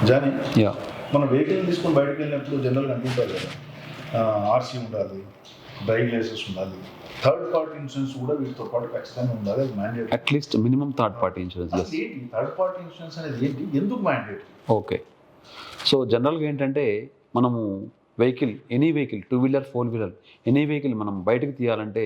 Johnny మన vehicle తీసుకొని బయటకు వెళ్ళినప్పుడు జనరల్గా అనుకుంటారు కదా, ఆర్సీ ఉండాలి, డ్రైవింగ్ లైసెన్స్ ఉండాలి, థర్డ్ పార్టీ ఇన్సూరెన్స్ కూడా వీటితో పాటు ఖచ్చితంగా ఉండాలి. అది mandate, at least minimum third party insurance. ఏంటి థర్డ్ పార్టీ ఇన్సూరెన్స్ అనేది ఏంటి, ఎందుకు మ్యాండేట్? ఓకే, సో జనరల్గా ఏంటంటే మనము vehicle, any vehicle, 2 wheeler 4 wheeler any vehicle మనం బయటకు తీయాలంటే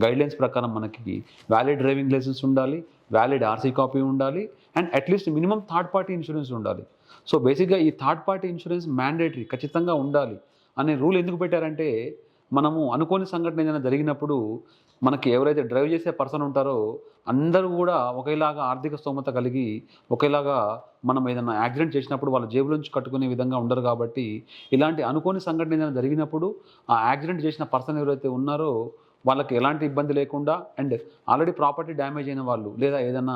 గైడ్లైన్స్ ప్రకారం మనకి వ్యాలిడ్ డ్రైవింగ్ లైసెన్స్ ఉండాలి, వ్యాలిడ్ ఆర్సీ కాపీ ఉండాలి, and at least minimum third party insurance ఉండాలి. సో బేసిక్గా ఈ థర్డ్ పార్టీ ఇన్సూరెన్స్ మ్యాండేటరీ, ఖచ్చితంగా ఉండాలి అనే రూల్ ఎందుకు పెట్టారంటే, మనము అనుకోని సంఘటన ఏదైనా జరిగినప్పుడు మనకి ఎవరైతే డ్రైవ్ చేసే పర్సన్ ఉంటారో అందరూ కూడా ఒకేలాగా ఆర్థిక స్తోమత కలిగి ఒకేలాగా మనం ఏదైనా యాక్సిడెంట్ చేసినప్పుడు వాళ్ళ జేబులోంచి కట్టుకునే విధంగా ఉండరు. కాబట్టి ఇలాంటి అనుకోని సంఘటన ఏదైనా జరిగినప్పుడు ఆ యాక్సిడెంట్ చేసిన పర్సన్ ఎవరైతే ఉన్నారో వాళ్ళకి ఎలాంటి ఇబ్బంది లేకుండా, అండ్ ఆల్రెడీ ప్రాపర్టీ డ్యామేజ్ అయిన వాళ్ళు లేదా ఏదైనా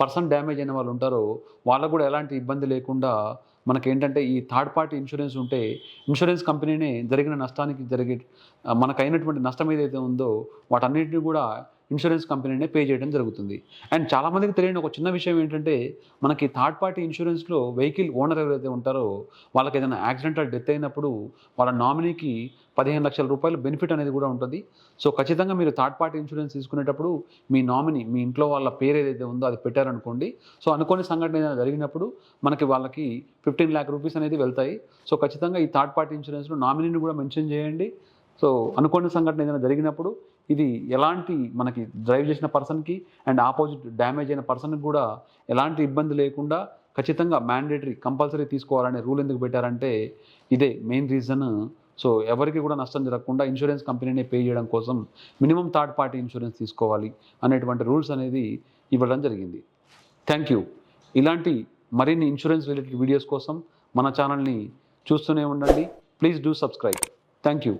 పర్సన్ డ్యామేజ్ అయిన వాళ్ళు ఉంటారో వాళ్ళకు కూడా ఎలాంటి ఇబ్బంది లేకుండా మనకేంటంటే ఈ థర్డ్ పార్టీ ఇన్సూరెన్స్ ఉంటే ఇన్సూరెన్స్ కంపెనీనే జరిగిన నష్టానికి మనకైనటువంటి నష్టం ఏదైతే ఉందో వాటన్నిటిని కూడా ఇన్సూరెన్స్ కంపెనీనే పే చేయడం జరుగుతుంది. అండ్ చాలామందికి తెలియని ఒక చిన్న విషయం ఏంటంటే, మనకి థర్డ్ పార్టీ ఇన్సూరెన్స్లో వెహికల్ ఓనర్ ఎవరైతే ఉంటారో వాళ్ళకి ఏదైనా యాక్సిడెంటల్ డెత్ అయినప్పుడు వాళ్ళ నామినీకి 15 లక్షల రూపాయలు బెనిఫిట్ అనేది కూడా ఉంటుంది. సో ఖచ్చితంగా మీరు థర్డ్ పార్టీ ఇన్సూరెన్స్ తీసుకునేటప్పుడు మీ నామినీ, మీ ఇంట్లో వాళ్ళ పేరు ఏదైతే ఉందో అది పెట్టారనుకోండి. సో అనుకోని సంఘటన ఏదైనా జరిగినప్పుడు మనకి వాళ్ళకి 15 lakh రూపీస్ అనేది వెళ్తాయి. సో ఖచ్చితంగా ఈ థర్డ్ పార్టీ ఇన్సూరెన్స్లో నామినీని కూడా మెన్షన్ చేయండి. సో అనుకోని సంఘటన ఏదైనా జరిగినప్పుడు ఇది ఎలాంటి మనకి డ్రైవ్ చేసిన పర్సన్కి అండ్ ఆపోజిట్ డ్యామేజ్ అయిన పర్సన్కి కూడా ఎలాంటి ఇబ్బంది లేకుండా ఖచ్చితంగా మ్యాండేటరీ, కంపల్సరీ తీసుకోవాలనే రూల్ ఎందుకు పెట్టారంటే ఇదే మెయిన్ రీజన్. సో ఎవరికి కూడా నష్టం జరగకుండా ఇన్సూరెన్స్ కంపెనీనే పే చేయడం కోసం మినిమం థర్డ్ పార్టీ ఇన్సూరెన్స్ తీసుకోవాలి అనేటువంటి రూల్స్ అనేది ఇవ్వడం జరిగింది. Thank you. ఇలాంటి మరిన్ని ఇన్సూరెన్స్ రిలేటెడ్ వీడియోస్ కోసం మన ఛానల్ని చూస్తూనే ఉండండి. Please do subscribe. Thank you.